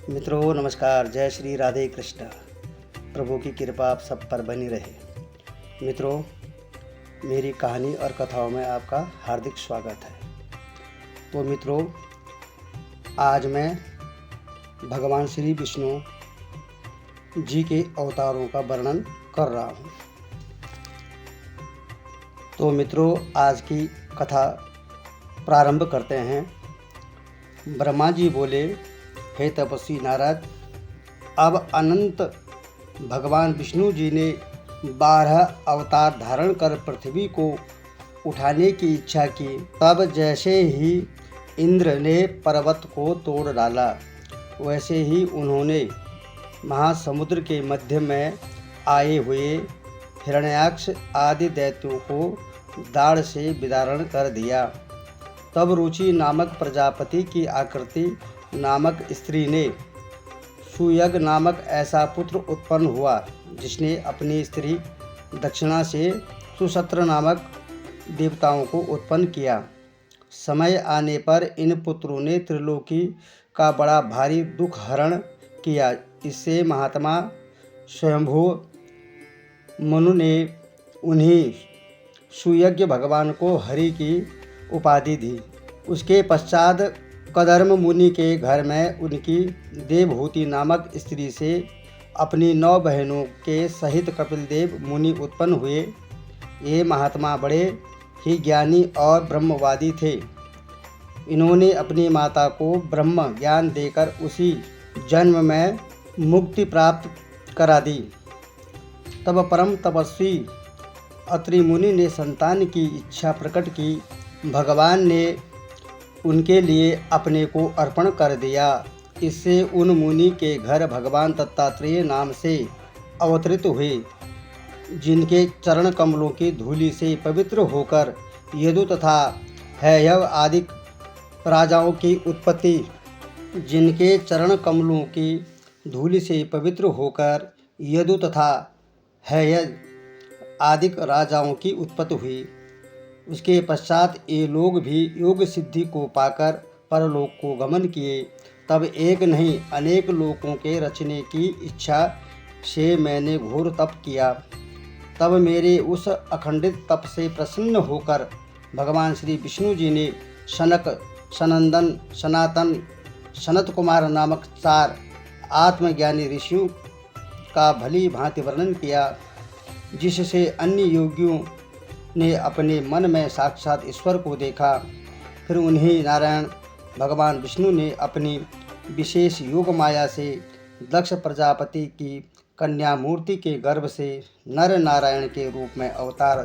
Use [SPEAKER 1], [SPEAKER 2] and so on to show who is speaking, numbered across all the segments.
[SPEAKER 1] मित्रों नमस्कार, जय श्री राधे कृष्ण। प्रभु की कृपा आप सब पर बनी रहे। मित्रों, मेरी कहानी और कथाओं में आपका हार्दिक स्वागत है। तो मित्रों, आज मैं भगवान श्री विष्णु जी के अवतारों का वर्णन कर रहा हूँ। तो मित्रों, आज की कथा प्रारंभ करते हैं। ब्रह्मा जी बोले, हे तपस्वी नारद, अब अनंत भगवान विष्णु जी ने 12 अवतार धारण कर पृथ्वी को उठाने की इच्छा की। तब जैसे ही इंद्र ने पर्वत को तोड़ डाला, वैसे ही उन्होंने महासमुद्र के मध्य में आए हुए हिरण्याक्ष आदि दैत्यों को दाढ़ से विदारण कर दिया। तब रुचि नामक प्रजापति की आकृति नामक स्त्री ने सुयग नामक ऐसा पुत्र उत्पन्न हुआ, जिसने अपनी स्त्री दक्षिणा से सुसत्र नामक देवताओं को उत्पन्न किया। समय आने पर इन पुत्रों ने त्रिलोकी का बड़ा भारी दुख हरण किया। इससे महात्मा स्वयंभू मनु ने उन्हीं सुयज्ञ भगवान को हरि की उपाधि दी। उसके पश्चात कदर्म मुनि के घर में उनकी देवहूति नामक स्त्री से अपनी 9 बहनों के सहित कपिल देव मुनि उत्पन्न हुए। ये महात्मा बड़े ही ज्ञानी और ब्रह्मवादी थे। इन्होंने अपनी माता को ब्रह्म ज्ञान देकर उसी जन्म में मुक्ति प्राप्त करा दी। तब परम तपस्वी अत्रि मुनि ने संतान की इच्छा प्रकट की। भगवान ने उनके लिए अपने को अर्पण कर दिया। इससे उन मुनि के घर भगवान दत्तात्रेय नाम से अवतरित हुए, जिनके चरण कमलों की धूलि से पवित्र होकर यदु तथा हैयव आदि राजाओं की उत्पत्ति जिनके चरण कमलों की धूलि से पवित्र होकर यदु तथा हैयव आदि राजाओं की उत्पत्ति हुई। उसके पश्चात ये लोग भी योग सिद्धि को पाकर परलोक को गमन किए। तब एक नहीं अनेक लोकों के रचने की इच्छा से मैंने घोर तप किया। तब मेरे उस अखंडित तप से प्रसन्न होकर भगवान श्री विष्णु जी ने सनक, सनंदन, सनातन, सनत कुमार नामक 4 आत्मज्ञानी ऋषियों का भली भांति वर्णन किया, जिससे अन्य योगियों ने अपने मन में साक्षात ईश्वर को देखा। फिर उन्हीं नारायण भगवान विष्णु ने अपनी विशेष योग माया से दक्ष प्रजापति की कन्या मूर्ति के गर्भ से नर नारायण के रूप में अवतार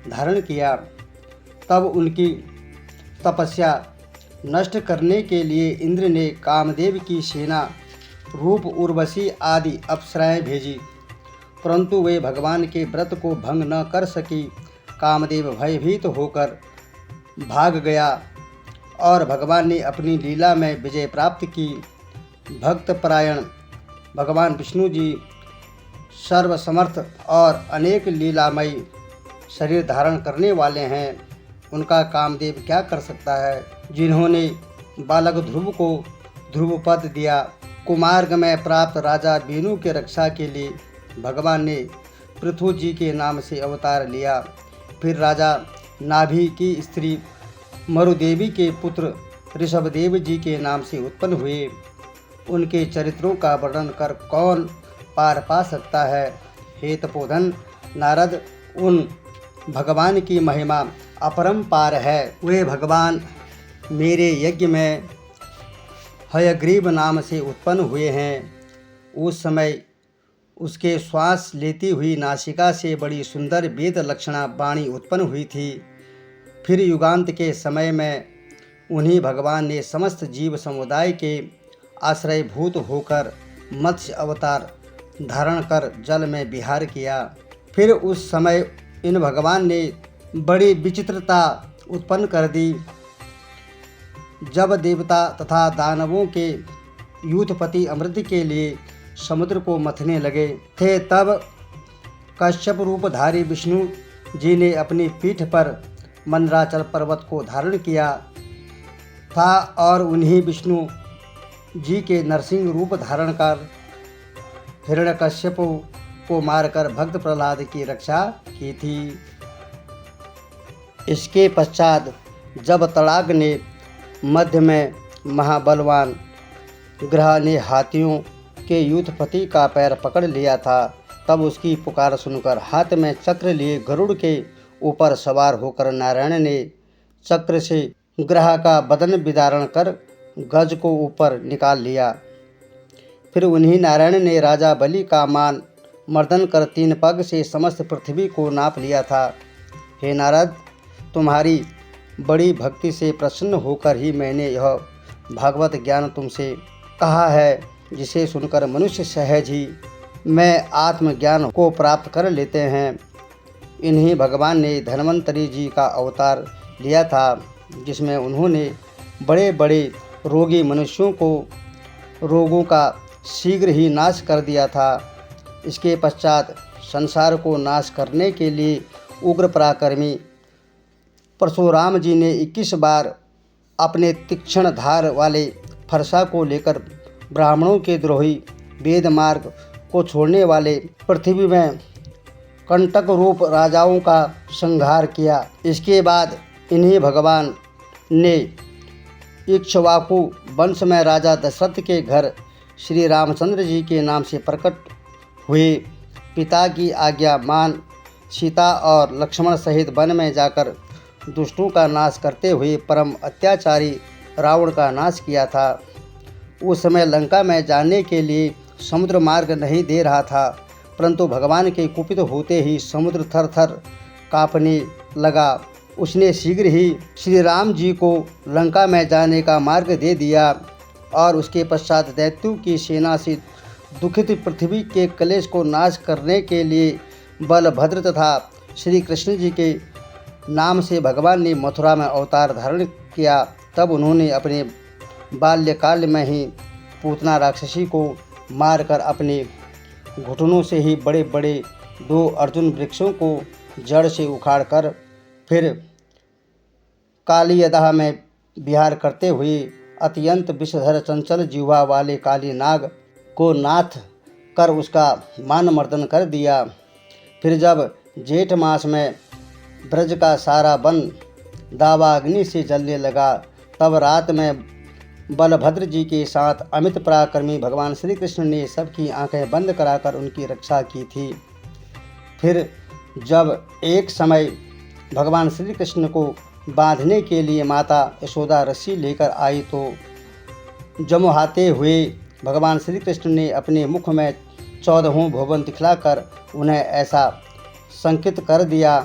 [SPEAKER 1] धारण किया। तब उनकी तपस्या नष्ट करने के लिए इंद्र ने कामदेव की सेना रूप उर्वशी आदि अप्सराएं भेजी, परंतु वे भगवान के व्रत को भंग न कर सकी। कामदेव भयभीत होकर भाग गया और भगवान ने अपनी लीला में विजय प्राप्त की। भक्तपरायण भगवान विष्णु जी सर्वसमर्थ और अनेक लीलामय शरीर धारण करने वाले हैं। उनका कामदेव क्या कर सकता है। जिन्होंने बालक ध्रुव को ध्रुव पद दिया। कुमार्ग में प्राप्त राजा बीनु के रक्षा के लिए भगवान ने पृथु जी के नाम से अवतार लिया। फिर राजा नाभि की स्त्री मरुदेवी के पुत्र ऋषभदेव जी के नाम से उत्पन्न हुए। उनके चरित्रों का वर्णन कर कौन पार पा सकता है। हे तपोधन नारद, उन भगवान की महिमा अपरंपार है। वे भगवान मेरे यज्ञ में हयग्रीव नाम से उत्पन्न हुए हैं। उस समय उसके श्वास लेती हुई नासिका से बड़ी सुंदर वेद लक्षणा वाणी उत्पन्न हुई थी। फिर युगांत के समय में उन्हीं भगवान ने समस्त जीव समुदाय के आश्रयभूत होकर मत्स्य अवतार धारण कर जल में विहार किया। फिर उस समय इन भगवान ने बड़ी विचित्रता उत्पन्न कर दी। जब देवता तथा दानवों के यूथपति अमृत के लिए समुद्र को मथने लगे थे, तब कश्यप रूपधारी विष्णु जी ने अपनी पीठ पर मंदराचल पर्वत को धारण किया था और उन्हीं विष्णु जी के नरसिंह रूप धारण कर हिरण्यकश्यप को मारकर भक्त प्रहलाद की रक्षा की थी। इसके पश्चात जब तड़ाग ने मध्य में महाबलवान ग्रह ने हाथियों के यूथपति का पैर पकड़ लिया था, तब उसकी पुकार सुनकर हाथ में चक्र लिए गरुड़ के ऊपर सवार होकर नारायण ने चक्र से ग्रह का बदन विदारण कर गज को ऊपर निकाल लिया। फिर उन्हीं नारायण ने राजा बलि का मान मर्दन कर 3 पग से समस्त पृथ्वी को नाप लिया था। हे नारद, तुम्हारी बड़ी भक्ति से प्रसन्न होकर ही मैंने यह भागवत ज्ञान तुमसे कहा है, जिसे सुनकर मनुष्य सहज ही में आत्मज्ञान को प्राप्त कर लेते हैं। इन्हीं भगवान ने धन्वंतरी जी का अवतार लिया था, जिसमें उन्होंने बड़े बड़े रोगी मनुष्यों को रोगों का शीघ्र ही नाश कर दिया था। इसके पश्चात संसार को नाश करने के लिए उग्र पराक्रमी परशुराम जी ने 21 बार अपने तीक्ष्ण धार वाले फरसा को लेकर ब्राह्मणों के द्रोही वेद मार्ग को छोड़ने वाले पृथ्वी में कंटक रूप राजाओं का संहार किया। इसके बाद इन्हीं भगवान ने इक्ष्वाकु वंश में राजा दशरथ के घर श्री रामचंद्र जी के नाम से प्रकट हुए। पिता की आज्ञा मान सीता और लक्ष्मण सहित वन में जाकर दुष्टों का नाश करते हुए परम अत्याचारी रावण का नाश किया था। उस समय लंका में जाने के लिए समुद्र मार्ग नहीं दे रहा था, परंतु भगवान के कुपित होते ही समुद्र थर थर कांपने लगा। उसने शीघ्र ही श्री राम जी को लंका में जाने का मार्ग दे दिया और उसके पश्चात दैत्यों की सेना से दुखित पृथ्वी के क्लेश को नाश करने के लिए बलभद्र तथा श्री कृष्ण जी के नाम से भगवान ने मथुरा में अवतार धारण किया। तब उन्होंने अपने बाल्यकाल में ही पूतना राक्षसी को मारकर अपने घुटनों से ही बड़े बड़े 2 अर्जुन वृक्षों को जड़ से उखाड़कर फिर कालियदह में विहार करते हुए अत्यंत विषधर चंचल जिह्वा वाले काली नाग को नाथ कर उसका मान मर्दन कर दिया। फिर जब जेठ मास में ब्रज का सारा वन दावाग्नि से जलने लगा, तब रात में बलभद्र जी के साथ अमित पराक्रमी भगवान श्री कृष्ण ने सबकी आंखें बंद कराकर उनकी रक्षा की थी। फिर जब एक समय भगवान श्री कृष्ण को बांधने के लिए माता यशोदा रस्सी लेकर आई, तो जमुहाते हुए भगवान श्री कृष्ण ने अपने मुख में 14 भुवन दिखलाकर उन्हें ऐसा संकेत कर दिया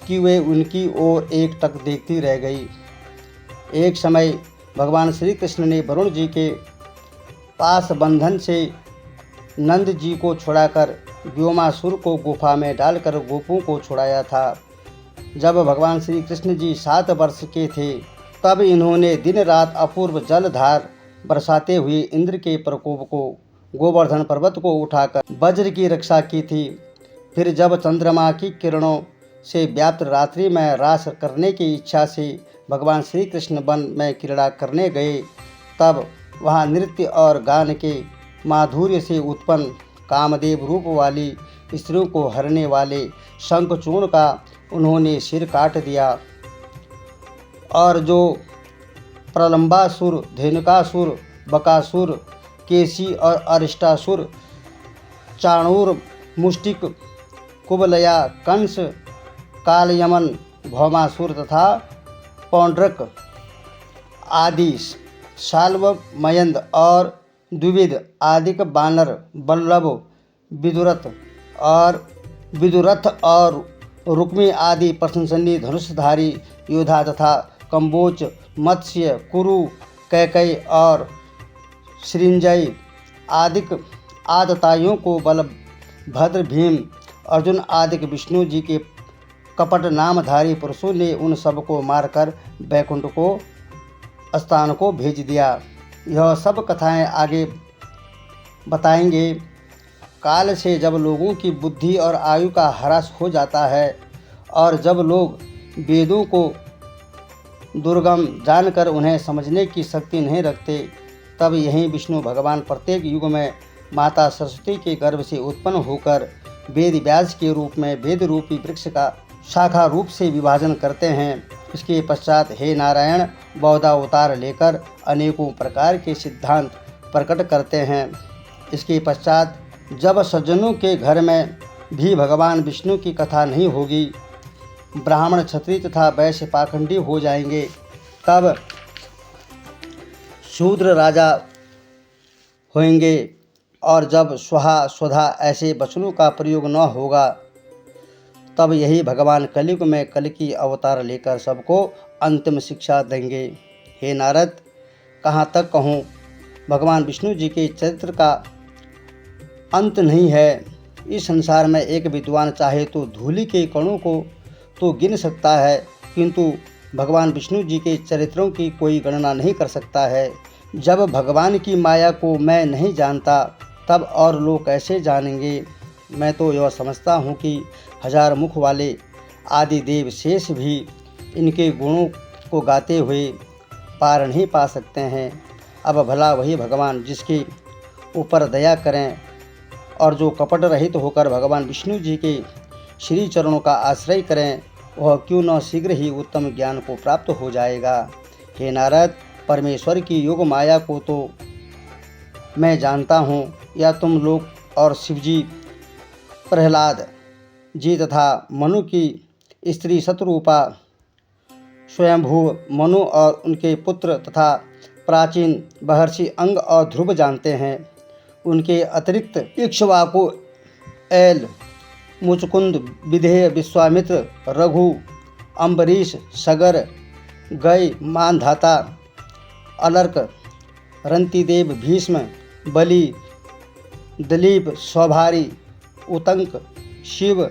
[SPEAKER 1] कि वे उनकी ओर एकटक देखती रह गई। एक समय भगवान श्री कृष्ण ने वरुण जी के पास बंधन से नंद जी को छुड़ाकर व्योमासुर को गुफा में डालकर गोपों को छुड़ाया था। जब भगवान श्री कृष्ण जी 7 वर्ष के थे, तब इन्होंने दिन रात अपूर्व जलधार बरसाते हुए इंद्र के प्रकोप को गोवर्धन पर्वत को उठाकर वज्र की रक्षा की थी। फिर जब चंद्रमा की किरणों से व्याप्त रात्रि में रास करने की इच्छा से भगवान श्री कृष्ण वन में क्रीड़ा करने गए, तब वहाँ नृत्य और गान के माधुर्य से उत्पन्न कामदेव रूप वाली स्त्रियों को हरने वाले शंखचूर्ण का उन्होंने सिर काट दिया। और जो प्रलंबासुर, धेनुकासुर, बकासुर, केसी और अरिष्टासुर, चाणूर, मुष्टिक, कुबलया, कंस, कालयमन, भौमासुर तथा पौंड्रक आदि शाल्व, मयंद और द्विविध आदिक बानर, बल्लभ, विदुरथ और रुक्मी आदि प्रशंसनीय धनुषधारी योद्धा तथा कंबोज, मत्स्य, कुरु, कैकई और सृंजय आदिक आदताइयों को बलभद्र, भीम, अर्जुन आदिक विष्णु जी के कपट नामधारी पुरुषों ने उन सबको मारकर बैकुंठ को स्थान को भेज दिया। यह सब कथाएं आगे बताएंगे। काल से जब लोगों की बुद्धि और आयु का ह्रास हो जाता है और जब लोग वेदों को दुर्गम जानकर उन्हें समझने की शक्ति नहीं रखते, तब यहीं विष्णु भगवान प्रत्येक युग में माता सरस्वती के गर्भ से उत्पन्न होकर वेद व्यास के रूप में वेद रूपी वृक्ष का शाखा रूप से विभाजन करते हैं। इसके पश्चात हे नारायण बौद्धावतार लेकर अनेकों प्रकार के सिद्धांत प्रकट करते हैं। इसके पश्चात जब सज्जनों के घर में भी भगवान विष्णु की कथा नहीं होगी, ब्राह्मण क्षत्रिय तथा वैश्य पाखंडी हो जाएंगे, तब शूद्र राजा होंगे, और जब स्वाहा स्वधा ऐसे वचनों का प्रयोग न होगा, तब यही भगवान कलयुग में कल की अवतार लेकर सबको अंतिम शिक्षा देंगे। हे नारद, कहाँ तक कहूँ, भगवान विष्णु जी के चरित्र का अंत नहीं है। इस संसार में एक विद्वान चाहे तो धूलि के कणों को तो गिन सकता है, किंतु भगवान विष्णु जी के चरित्रों की कोई गणना नहीं कर सकता है। जब भगवान की माया को मैं नहीं जानता, तब और लोग कैसे जानेंगे। मैं तो यह समझता हूँ कि हजार मुख वाले आदि देव शेष भी इनके गुणों को गाते हुए पार नहीं पा सकते हैं। अब भला वही भगवान जिसके ऊपर दया करें और जो कपट रहित होकर भगवान विष्णु जी के श्री चरणों का आश्रय करें, वह क्यों न शीघ्र ही उत्तम ज्ञान को प्राप्त हो जाएगा। हे नारद, परमेश्वर की योग माया को तो मैं जानता हूँ, या तुम लोग और शिवजी, प्रहलाद जी तथा मनु की स्त्री शतरूपा, स्वयंभू मनु और उनके पुत्र तथा प्राचीन महर्षि अंग और ध्रुव जानते हैं। उनके अतिरिक्त इक्ष्वाकु, ऐल, मुचकुंद, विधेय, विश्वामित्र, रघु, अम्बरीश, सगर, गय, मानधाता, अलर्क, रंतिदेव, भीष्म, बलि, दिलीप, सौभारी, उतंक, शिव,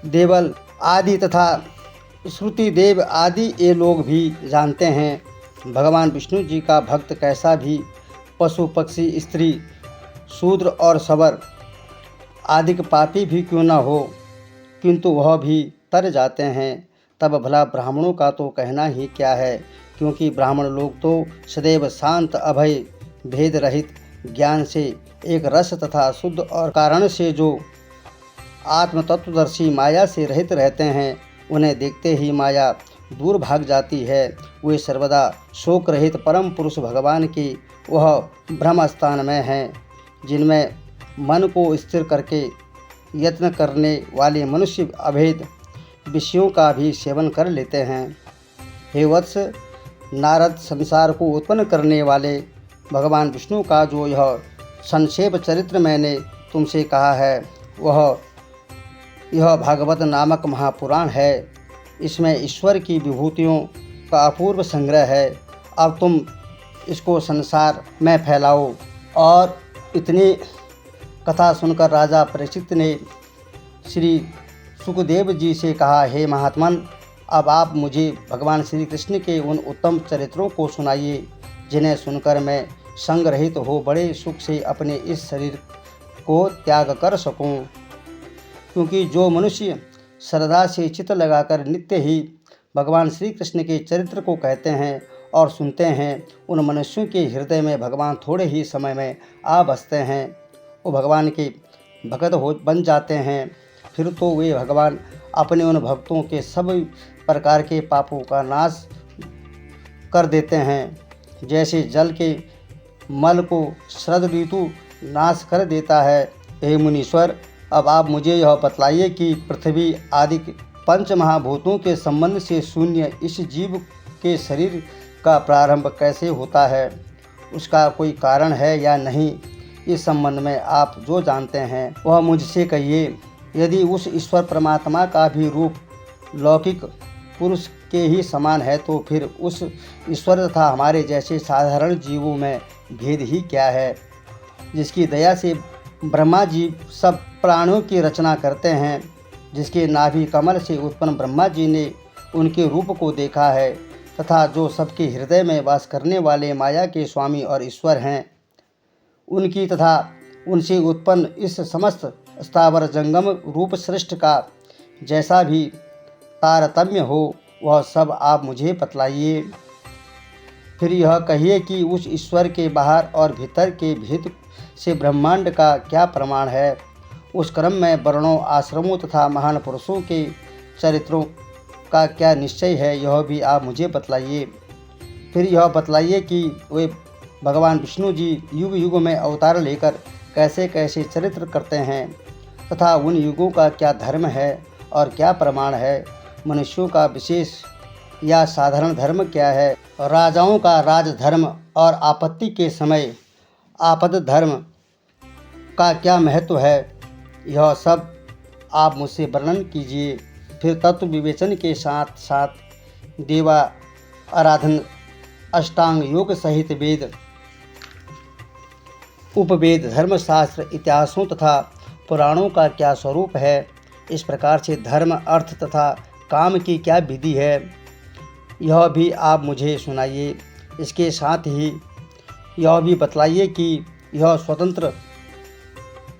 [SPEAKER 1] देवल आदि तथा श्रुतिदेव आदि ये लोग भी जानते हैं। भगवान विष्णु जी का भक्त कैसा भी पशु पक्षी स्त्री शूद्र और सवर आदि पापी भी क्यों न हो, किंतु वह भी तर जाते हैं। तब भला ब्राह्मणों का तो कहना ही क्या है, क्योंकि ब्राह्मण लोग तो सदैव शांत अभय भेद रहित ज्ञान से एक रस तथा शुद्ध और कारण से जो आत्म तत्वदर्शी माया से रहित रहते हैं, उन्हें देखते ही माया दूर भाग जाती है। वे सर्वदा शोक रहित परम पुरुष भगवान की वह ब्रह्म स्थान में हैं, जिनमें मन को स्थिर करके यत्न करने वाले मनुष्य अभेद विषयों का भी सेवन कर लेते हैं। हे वत्स नारद, संसार को उत्पन्न करने वाले भगवान विष्णु का जो यह संक्षेप चरित्र मैंने तुमसे कहा है, वह यह भागवत नामक महापुराण है। इसमें ईश्वर की विभूतियों का अपूर्व संग्रह है। अब तुम इसको संसार में फैलाओ। और इतनी कथा सुनकर राजा परीक्षित ने श्री सुखदेव जी से कहा, हे महात्मन, अब आप मुझे भगवान श्री कृष्ण के उन उत्तम चरित्रों को सुनाइए, जिन्हें सुनकर मैं संग रहित हो बड़े सुख से अपने इस शरीर को त्याग कर सकूं। क्योंकि जो मनुष्य श्रद्धा से चित्त लगाकर नित्य ही भगवान श्री कृष्ण के चरित्र को कहते हैं और सुनते हैं, उन मनुष्यों के हृदय में भगवान थोड़े ही समय में आ बसते हैं। वो भगवान के भक्त बन जाते हैं। फिर तो वे भगवान अपने उन भक्तों के सब प्रकार के पापों का नाश कर देते हैं, जैसे जल के मल को शरद ऋतु नाश कर देता है। हे मुनीश्वर, अब आप मुझे यह बतलाइए कि पृथ्वी आदि पंच महाभूतों के संबंध से शून्य इस जीव के शरीर का प्रारंभ कैसे होता है, उसका कोई कारण है या नहीं। इस संबंध में आप जो जानते हैं वह मुझसे कहिए। यदि उस ईश्वर परमात्मा का भी रूप लौकिक पुरुष के ही समान है, तो फिर उस ईश्वर तथा हमारे जैसे साधारण जीवों में भेद ही क्या है, जिसकी दया से ब्रह्मा जी सब प्राणियों की रचना करते हैं, जिसके नाभि कमल से उत्पन्न ब्रह्मा जी ने उनके रूप को देखा है, तथा जो सबके हृदय में वास करने वाले माया के स्वामी और ईश्वर हैं, उनकी तथा उनसे उत्पन्न इस समस्त स्थावर जंगम रूप सृष्टि का जैसा भी तारतम्य हो, वह सब आप मुझे बतलाइए। फिर यह कहिए कि उस ईश्वर के बाहर और भीतर के भेद से ब्रह्मांड का क्या प्रमाण है। उस क्रम में वर्णों, आश्रमों तथा महान पुरुषों के चरित्रों का क्या निश्चय है, यह भी आप मुझे बतलाइए। फिर यह बतलाइए कि वे भगवान विष्णु जी युग युग में अवतार लेकर कैसे कैसे चरित्र करते हैं तथा उन युगों का क्या धर्म है और क्या प्रमाण है। मनुष्यों का विशेष या साधारण धर्म क्या है, राजाओं का राजधर्म और आपत्ति के समय आपद धर्म का क्या महत्व है, यह सब आप मुझसे वर्णन कीजिए। फिर तत्व विवेचन के साथ साथ देवा आराधन, अष्टांग योग सहित वेद, उपवेद, धर्मशास्त्र, इतिहासों तथा पुराणों का क्या स्वरूप है, इस प्रकार से धर्म, अर्थ तथा काम की क्या विधि है, यह भी आप मुझे सुनाइए। इसके साथ ही यह भी बतलाइए कि यह स्वतंत्र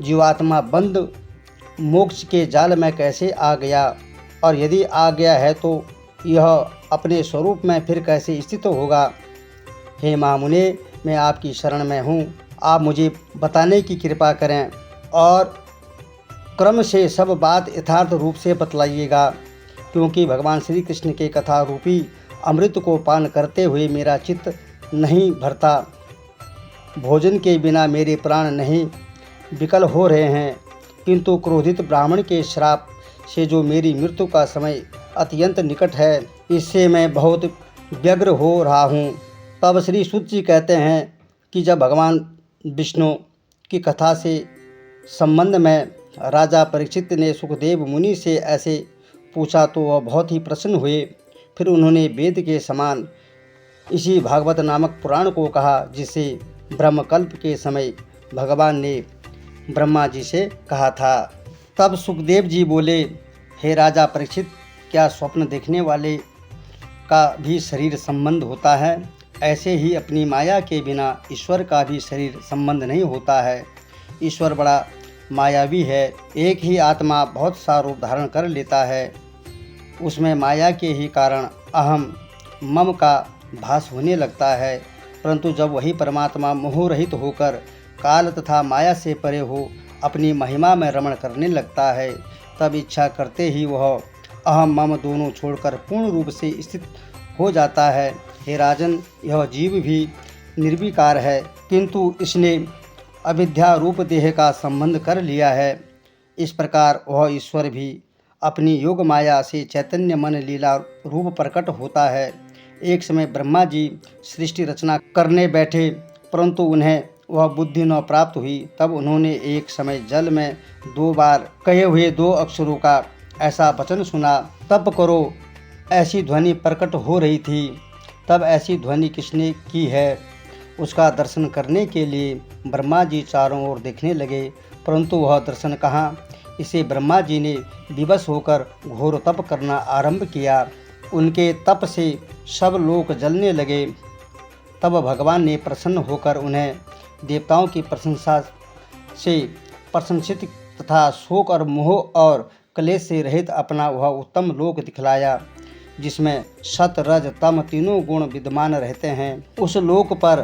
[SPEAKER 1] जीवात्मा बंद मोक्ष के जाल में कैसे आ गया, और यदि आ गया है तो यह अपने स्वरूप में फिर कैसे स्थित होगा। हे महामुने, मैं आपकी शरण में हूँ, आप मुझे बताने की कृपा करें और क्रम से सब बात यथार्थ रूप से बतलाइएगा, क्योंकि भगवान श्री कृष्ण के कथा रूपी अमृत को पान करते हुए मेरा चित्त नहीं भरता। भोजन के बिना मेरे प्राण नहीं विकल हो रहे हैं, किंतु क्रोधित ब्राह्मण के श्राप से जो मेरी मृत्यु का समय अत्यंत निकट है, इससे मैं बहुत व्यग्र हो रहा हूँ। तब श्री सूत जी कहते हैं कि जब भगवान विष्णु की कथा से संबंध में राजा परीक्षित ने सुखदेव मुनि से ऐसे पूछा तो वह बहुत ही प्रसन्न हुए। फिर उन्होंने वेद के समान इसी भागवत नामक पुराण को कहा, जिसे ब्रह्मकल्प के समय भगवान ने ब्रह्मा जी से कहा था। तब सुखदेव जी बोले, हे राजा परीक्षित, क्या स्वप्न देखने वाले का भी शरीर संबंध होता है? ऐसे ही अपनी माया के बिना ईश्वर का भी शरीर संबंध नहीं होता है। ईश्वर बड़ा मायावी है, एक ही आत्मा बहुत सा रूप धारण कर लेता है। उसमें माया के ही कारण अहम मम का भास होने लगता है, परंतु जब वही परमात्मा मोह रहित होकर काल तथा माया से परे हो अपनी महिमा में रमण करने लगता है, तब इच्छा करते ही वह अहम मम दोनों छोड़कर पूर्ण रूप से स्थित हो जाता है। हे राजन, यह जीव भी निर्विकार है, किंतु इसने अविद्या रूप देह का संबंध कर लिया है। इस प्रकार वह ईश्वर भी अपनी योग माया से चैतन्य मन लीला रूप प्रकट होता है। एक समय ब्रह्मा जी सृष्टि रचना करने बैठे, परंतु उन्हें वह बुद्धि न प्राप्त हुई। तब उन्होंने एक समय जल में 2 बार कहे हुए 2 अक्षरों का ऐसा वचन सुना, तप करो, ऐसी ध्वनि प्रकट हो रही थी। तब ऐसी ध्वनि किसने की है, उसका दर्शन करने के लिए ब्रह्मा जी चारों ओर देखने लगे, परंतु वह दर्शन कहाँ। इसे ब्रह्मा जी ने विवश होकर घोर तप करना आरंभ किया। उनके तप से सब लोग जलने लगे। तब भगवान ने प्रसन्न होकर उन्हें देवताओं की प्रशंसा से प्रशंसित तथा शोक और मोह और क्लेश से रहित अपना वह उत्तम लोक दिखलाया, जिसमें सत रज तम तीनों गुण विद्यमान रहते हैं। उस लोक पर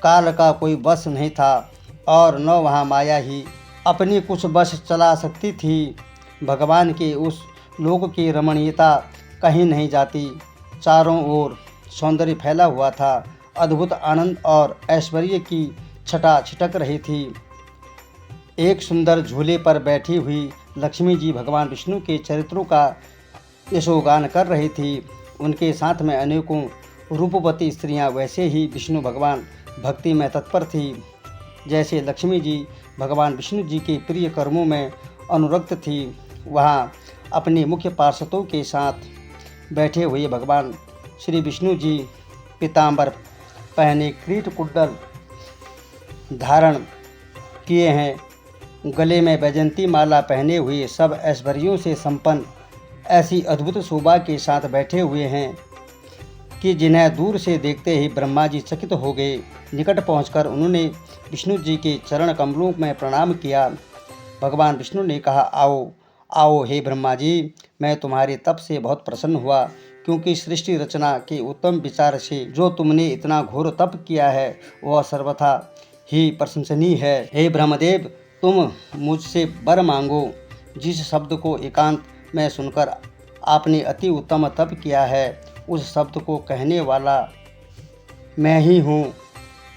[SPEAKER 1] काल का कोई वश नहीं था और न वहाँ माया ही अपनी कुछ वश चला सकती थी। भगवान के उस लोक की रमणीयता कहीं नहीं जाती। चारों ओर सौंदर्य फैला हुआ था। अद्भुत आनंद और ऐश्वर्य की छटा छिटक रही थी। एक सुंदर झूले पर बैठी हुई लक्ष्मी जी भगवान विष्णु के चरित्रों का यशोगान कर रही थी। उनके साथ में अनेकों रूपवती स्त्रियां वैसे ही विष्णु भगवान भक्ति में तत्पर थी, जैसे लक्ष्मी जी भगवान विष्णु जी के प्रिय कर्मों में अनुरक्त थी। वहाँ अपने मुख्य पार्षदों के साथ बैठे हुए भगवान श्री विष्णु जी पीताम्बर पहने, क्रीट कुंडल धारण किए हैं, गले में वैजयंती माला पहने हुए, सब ऐश्वर्यों से संपन्न ऐसी अद्भुत शोभा के साथ बैठे हुए हैं कि जिन्हें दूर से देखते ही ब्रह्मा जी चकित हो गए। निकट पहुंचकर उन्होंने विष्णु जी के चरण कमलों में प्रणाम किया। भगवान विष्णु ने कहा, आओ आओ हे ब्रह्मा जी, मैं तुम्हारे तप से बहुत प्रसन्न हुआ, क्योंकि सृष्टि रचना के उत्तम विचार से जो तुमने इतना घोर तप किया है वह सर्वथा ही प्रशंसनीय है। हे ब्रह्मदेव, तुम मुझसे वर मांगो। जिस शब्द को एकांत में सुनकर आपने अति उत्तम तप किया है उस शब्द को कहने वाला मैं ही हूँ।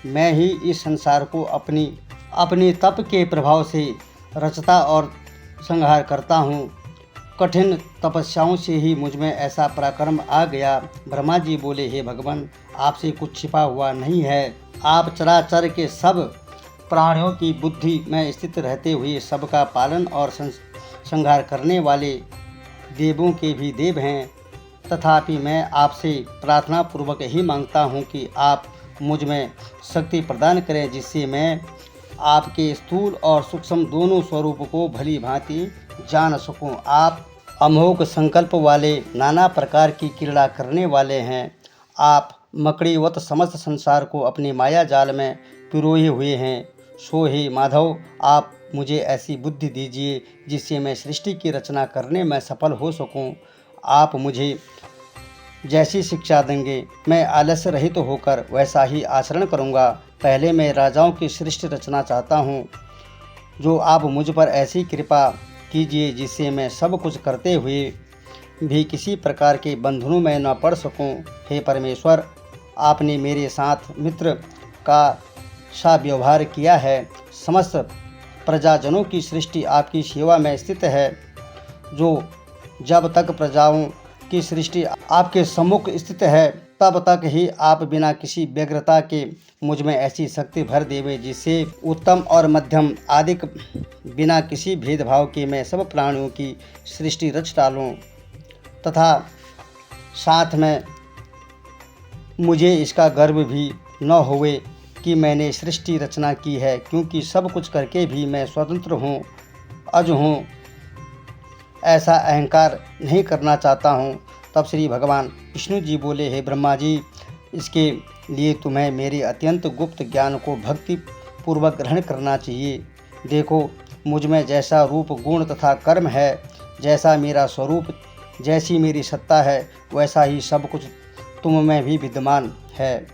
[SPEAKER 1] मैं ही इस संसार को अपनी तप के प्रभाव से रचता और संहार करता हूँ। कठिन तपस्याओं से ही मुझ में ऐसा पराक्रम आ गया। ब्रह्मा जी बोले, हे भगवान, आपसे कुछ छिपा हुआ नहीं है। आप चराचर के सब प्राणियों की बुद्धि में स्थित रहते हुए सबका पालन और संहार करने वाले देवों के भी देव हैं। तथापि मैं आपसे प्रार्थना पूर्वक ही मांगता हूँ कि आप मुझ में शक्ति प्रदान करें जिससे मैं आपके स्थूल और सूक्ष्म दोनों स्वरूप को भली भांति जान सकूं। आप अमोघ संकल्प वाले, नाना प्रकार की क्रीड़ा करने वाले हैं। आप मकड़ीवत समस्त संसार को अपनी माया जाल में पिरोए हुए हैं। सो हे माधव, आप मुझे ऐसी बुद्धि दीजिए जिससे मैं सृष्टि की रचना करने में सफल हो सकूं। आप मुझे जैसी शिक्षा देंगे मैं आलस्य रहित होकर वैसा ही आचरण करूंगा। पहले मैं राजाओं की सृष्टि रचना चाहता हूं, जो आप मुझ पर ऐसी कृपा कीजिए जिससे मैं सब कुछ करते हुए भी किसी प्रकार के बंधनों में न पड़ सकूं। हे परमेश्वर, आपने मेरे साथ मित्र का सा व्यवहार किया है। समस्त प्रजाजनों की सृष्टि आपकी सेवा में स्थित है। जब तक प्रजाओं की सृष्टि आपके सम्मुख स्थित है तब तक ही आप बिना किसी व्यग्रता के मुझ में ऐसी शक्ति भर देवे जिससे उत्तम और मध्यम आदि बिना किसी भेदभाव के मैं सब प्राणियों की सृष्टि रच डालूं। तथा साथ में मुझे इसका गर्व भी न होवे कि मैंने सृष्टि रचना की है, क्योंकि सब कुछ करके भी मैं स्वतंत्र हूँ, अज हूँ, ऐसा अहंकार नहीं करना चाहता हूँ। तब श्री भगवान विष्णु जी बोले, हे ब्रह्मा जी, इसके लिए तुम्हें मेरे अत्यंत गुप्त ज्ञान को भक्ति पूर्वक ग्रहण करना चाहिए। देखो, मुझ में जैसा रूप, गुण तथा कर्म है, जैसा मेरा स्वरूप, जैसी मेरी सत्ता है, वैसा ही सब कुछ तुम में भी विद्यमान है।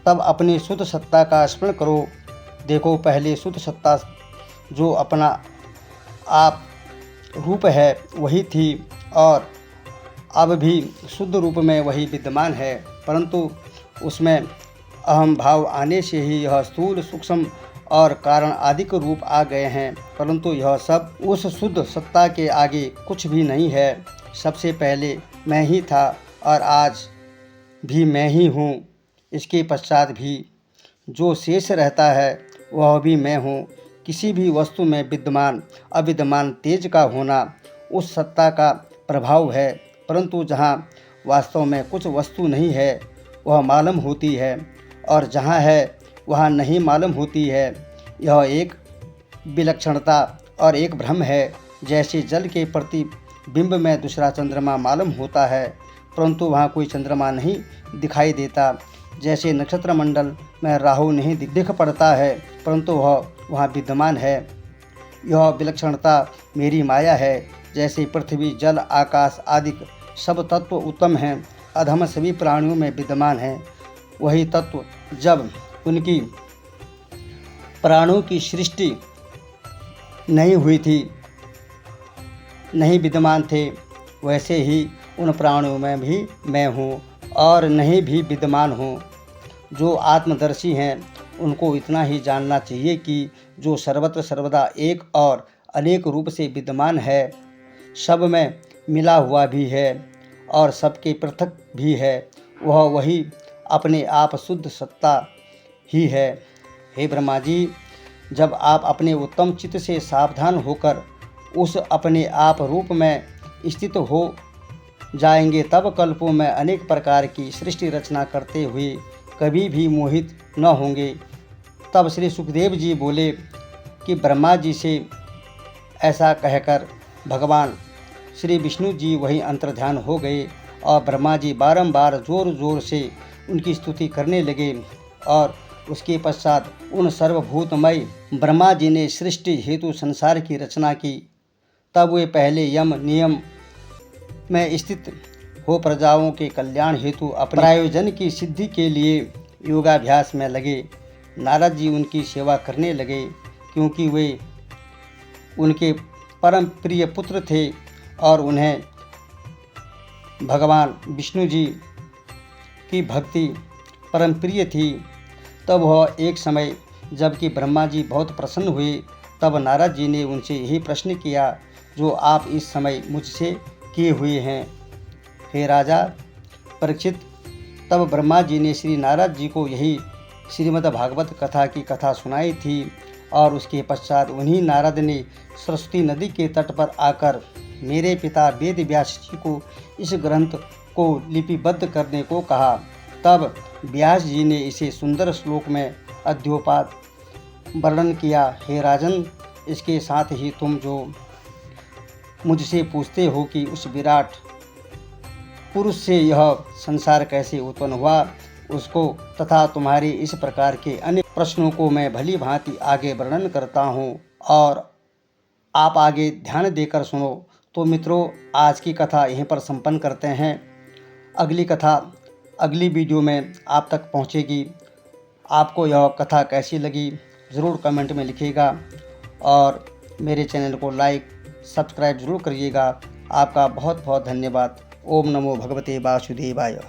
[SPEAKER 1] तब अपनी शुद्ध सत्ता का स्मरण करो। देखो, पहले शुद्ध सत्ता जो अपना आप रूप है वही थी और अब भी शुद्ध रूप में वही विद्यमान है, परंतु उसमें अहम भाव आने से ही यह स्थूल, सूक्ष्म और कारण आदि के रूप आ गए हैं। परंतु यह सब उस शुद्ध सत्ता के आगे कुछ भी नहीं है। सबसे पहले मैं ही था और आज भी मैं ही हूँ। इसके पश्चात भी जो शेष रहता है वह भी मैं हूँ। किसी भी वस्तु में विद्यमान अविद्यमान तेज का होना उस सत्ता का प्रभाव है, परंतु जहाँ वास्तव में कुछ वस्तु नहीं है वह मालूम होती है और जहाँ है वहाँ नहीं मालूम होती है। यह एक विलक्षणता और एक भ्रम है। जैसे जल के प्रतिबिंब में दूसरा चंद्रमा मालूम होता है परंतु वहाँ कोई चंद्रमा नहीं दिखाई देता, जैसे नक्षत्र मंडल में राहु नहीं दिख पड़ता है परंतु वह वहाँ विद्यमान है। यह विलक्षणता मेरी माया है। जैसे पृथ्वी, जल, आकाश आदि सब तत्व उत्तम हैं, अधम सभी प्राणियों में विद्यमान हैं, वही तत्व जब उनकी प्राणों की सृष्टि नहीं हुई थी, नहीं विद्यमान थे, वैसे ही उन प्राणियों में भी मैं हूँ और नहीं भी विद्यमान हूँ। जो आत्मदर्शी हैं उनको इतना ही जानना चाहिए कि जो सर्वत्र सर्वदा एक और अनेक रूप से विद्यमान है, सब में मिला हुआ भी है और सबके पृथक भी है, वह वही अपने आप शुद्ध सत्ता ही है। हे ब्रह्मा जी, जब आप अपने उत्तम चित्त से सावधान होकर उस अपने आप रूप में स्थित हो जाएंगे तब कल्पों में अनेक प्रकार की सृष्टि रचना करते हुए कभी भी मोहित न होंगे। तब श्री सुखदेव जी बोले कि ब्रह्मा जी से ऐसा कहकर भगवान श्री विष्णु जी वहीं अंतर्ध्यान हो गए और ब्रह्मा जी बारंबार जोर जोर से उनकी स्तुति करने लगे और उसके पश्चात उन सर्वभूतमय ब्रह्मा जी ने सृष्टि हेतु संसार की रचना की। तब वे पहले यम नियम में स्थित हो प्रजाओं के कल्याण हेतु अपने आयोजन की सिद्धि के लिए योगाभ्यास में लगे। नारद जी उनकी सेवा करने लगे, क्योंकि वे उनके परम प्रिय पुत्र थे और उन्हें भगवान विष्णु जी की भक्ति परम प्रिय थी। तब वह एक समय जबकि ब्रह्मा जी बहुत प्रसन्न हुए, तब नारद जी ने उनसे यही प्रश्न किया जो आप इस समय मुझसे किए हुए हैं। हे राजा परीक्षित, तब ब्रह्मा जी ने श्री नारद जी को यही श्रीमद् भागवत कथा की कथा सुनाई थी और उसके पश्चात उन्हीं नारद ने सरस्वती नदी के तट पर आकर मेरे पिता वेद व्यास जी को इस ग्रंथ को लिपिबद्ध करने को कहा। तब व्यास जी ने इसे सुंदर श्लोक में अध्योपात वर्णन किया। हे राजन, इसके साथ ही तुम जो मुझसे पूछते हो कि उस विराट पुरुष से यह संसार कैसे उत्पन्न हुआ, उसको तथा तुम्हारे इस प्रकार के अन्य प्रश्नों को मैं भली भांति आगे वर्णन करता हूँ और आप आगे ध्यान देकर सुनो। तो मित्रों, आज की कथा यहीं पर संपन्न करते हैं। अगली कथा अगली वीडियो में आप तक पहुँचेगी। आपको यह कथा कैसी लगी ज़रूर कमेंट में लिखिएगा और मेरे चैनल को लाइक सब्सक्राइब ज़रूर करिएगा। आपका बहुत बहुत धन्यवाद। ओम नमो भगवते वासुदेवाय।